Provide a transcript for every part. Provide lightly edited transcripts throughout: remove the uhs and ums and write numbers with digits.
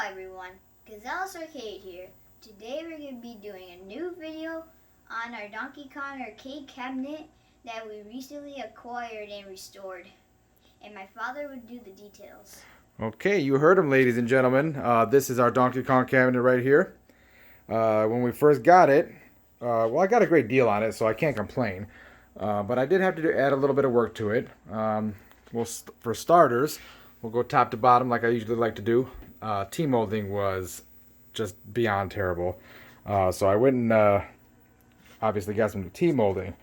everyone, Gazelles Arcade here. Today we're going to be doing a new video on our Donkey Kong arcade cabinet that we recently acquired and restored. And my father would do the details. Okay, you heard him, ladies and gentlemen. This is our Donkey Kong cabinet right here. When we first got it, I got a great deal on it, so I can't complain. But I did have to add a little bit of work to it. For starters, we'll go top to bottom like I usually like to do. T-molding was just beyond terrible. So I went and obviously got some T-molding.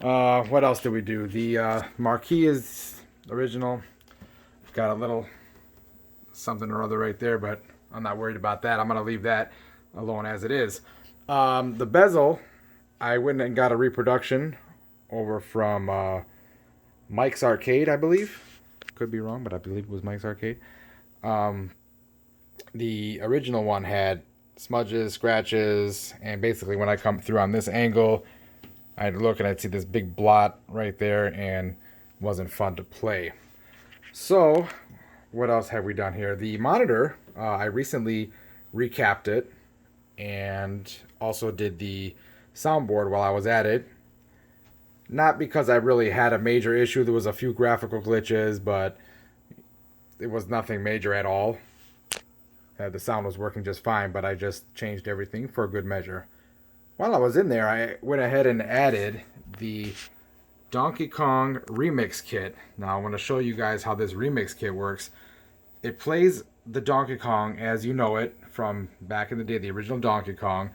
What else did we do? The marquee is original. Got a little something or other right there, but I'm not worried about that. I'm going to leave that alone as it is. The bezel, I went and got a reproduction over from Mike's Arcade, I believe. Could be wrong, but I believe it was Mike's Arcade. The original one had smudges, scratches, and basically when I come through on this angle, I'd look and I'd see this big blot right there, and wasn't fun to play. So, what else have we done here? The monitor, I recently recapped it and also did the soundboard while I was at it. Not because I really had a major issue. There was a few graphical glitches, but it was nothing major at all. The sound was working just fine, but I just changed everything for a good measure. While I was in there, I went ahead and added the Donkey Kong Remix Kit. Now I want to show you guys how this Remix Kit works. It plays the Donkey Kong as you know it from back in the day, the original Donkey Kong,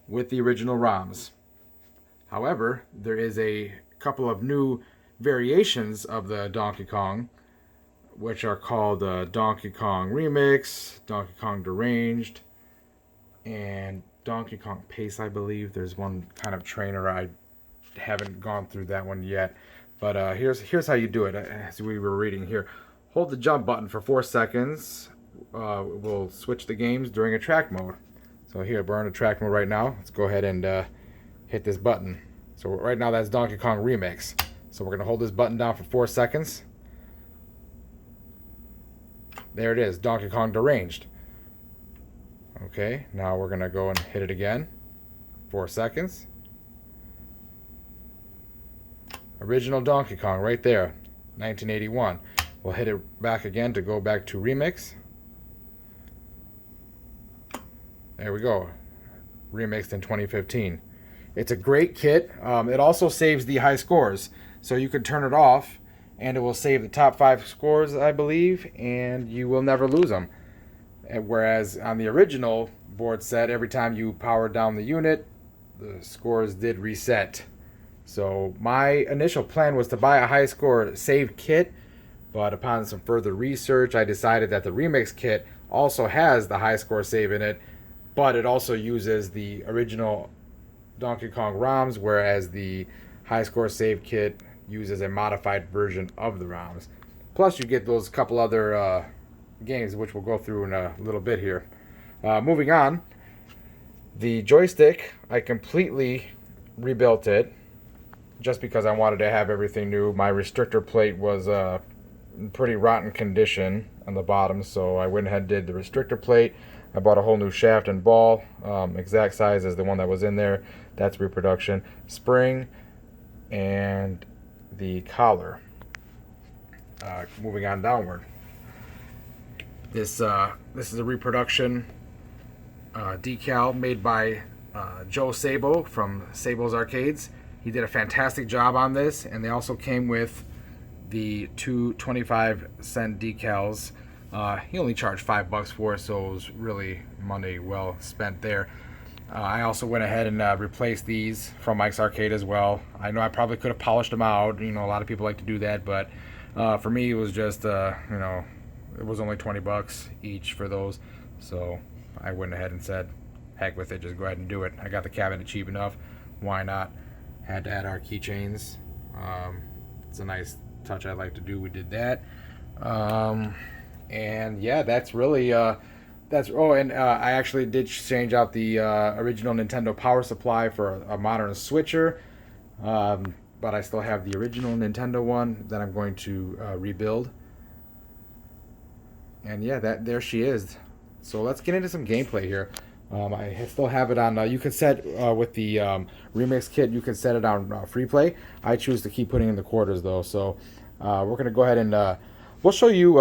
with the original ROMs. However, there is a couple of new variations of the Donkey Kong, which are called Donkey Kong Remix, Donkey Kong Deranged, and Donkey Kong Pace, I believe. There's one kind of trainer. I haven't gone through that one yet. But here's how you do it, as we were reading here. Hold the jump button for 4 seconds. We'll switch the games during attract mode. So here, we're in attract mode right now. Let's go ahead and hit this button. So right now that's Donkey Kong Remix. So we're going to hold this button down for 4 seconds. There it is, Donkey Kong Deranged. Okay, now we're going to go and hit it again. 4 seconds. Original Donkey Kong right there, 1981. We'll hit it back again to go back to Remix. There we go. Remixed in 2015. It's a great kit. It also saves the high scores. So you can turn it off and it will save the top 5 scores, I believe, and you will never lose them. Whereas on the original board set, every time you powered down the unit, the scores did reset. So my initial plan was to buy a high score save kit, but upon some further research, I decided that the Remix kit also has the high score save in it, but it also uses the original Donkey Kong ROMs, whereas the high score save kit uses a modified version of the ROMs. Plus, you get those couple other games, which we'll go through in a little bit here. Moving on, the joystick, I completely rebuilt it just because I wanted to have everything new. My restrictor plate was in pretty rotten condition on the bottom, so I went ahead and did the restrictor plate. I bought a whole new shaft and ball, exact size as the one that was in there. That's reproduction. Spring and the collar. Moving on downward. This is a reproduction decal made by Joe Sabo from Sabo's Arcades. He did a fantastic job on this, and they also came with the two 25-cent decals. He only charged $5 for it, so it was really money well spent there. I also went ahead and replaced these from Mike's Arcade as well. I know I probably could have polished them out. You know, a lot of people like to do that, but for me, it was just it was only $20 each for those. So I went ahead and said, heck with it, just go ahead and do it. I got the cabinet cheap enough. Why not? Had to add our keychains. It's a nice touch I like to do. We did that. And yeah, that's really I actually did change out the original Nintendo power supply for a modern switcher, but I still have the original Nintendo one that I'm going to rebuild. And yeah, there she is. So let's get into some gameplay here. I still have it on. You can set with the remix kit. You can set it on free play. I choose to keep putting in the quarters though. So we're gonna go ahead and we'll show you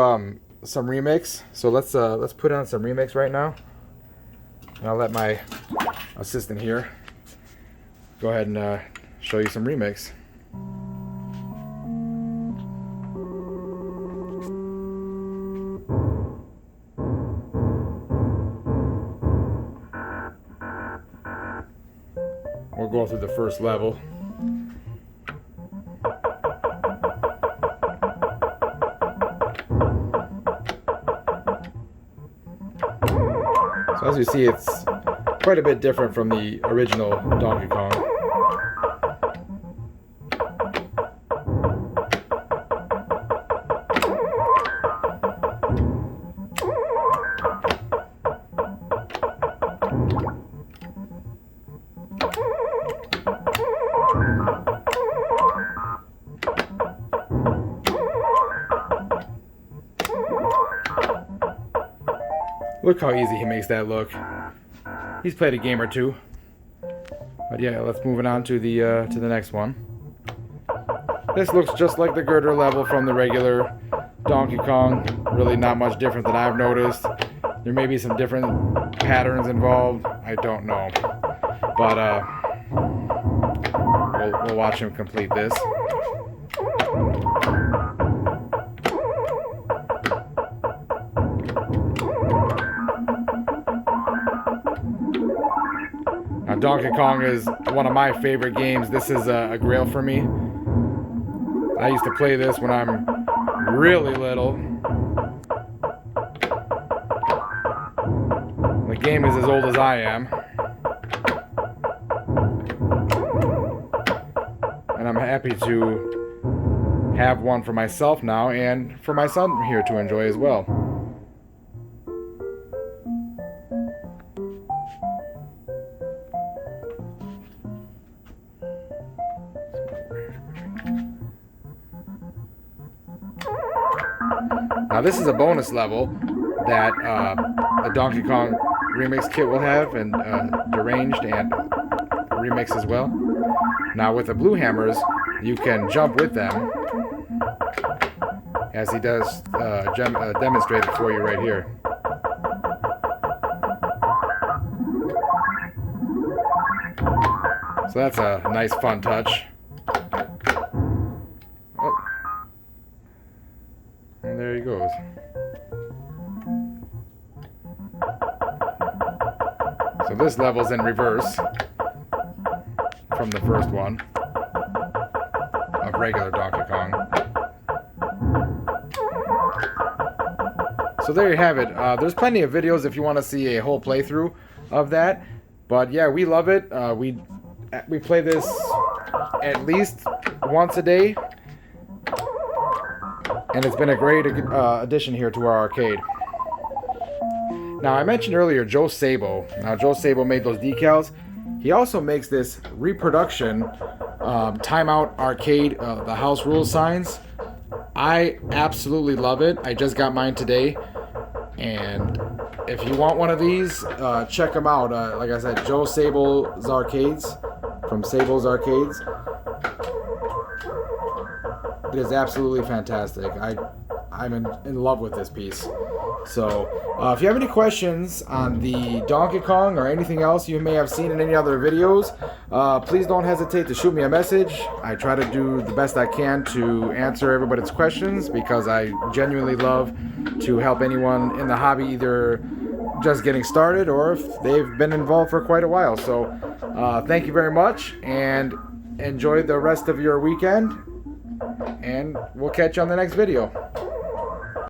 some remix. So let's put on some remix right now. And I'll let my assistant here go ahead and show you some remix. We'll go through the first level. So as you see, it's quite a bit different from the original Donkey Kong. Look how easy he makes that look. He's played a game or two. But yeah, let's move it on to the next one. This looks just like the girder level from the regular Donkey Kong. Really not much different that I've noticed. There may be some different patterns involved. I don't know. But we'll watch him complete this. Donkey Kong is one of my favorite games. This is a grail for me. I used to play this when I'm really little. The game is as old as I am. And I'm happy to have one for myself now and for my son here to enjoy as well. Now this is a bonus level that the Donkey Kong remix kit will have, and Deranged and remix as well. Now with the blue hammers, you can jump with them, as he does demonstrate it for you right here. So that's a nice fun touch. And there he goes. So this level's in reverse from the first one of regular Donkey Kong. So there you have it. There's plenty of videos if you want to see a whole playthrough of that. But yeah, we love it. We play this at least once a day. And it's been a great addition here to our arcade. Now, I mentioned earlier Joe Sabo. Now, Joe Sabo made those decals. He also makes this reproduction Timeout Arcade, the house rules signs. I absolutely love it. I just got mine today. And if you want one of these, check them out. Like I said, Joe Sabo's Arcades, from Sabo's Arcades. It is absolutely fantastic. I'm in love with this piece. So, if you have any questions on the Donkey Kong or anything else you may have seen in any other videos, please don't hesitate to shoot me a message. I try to do the best I can to answer everybody's questions because I genuinely love to help anyone in the hobby, either just getting started or if they've been involved for quite a while. So, thank you very much and enjoy the rest of your weekend. And we'll catch you on the next video.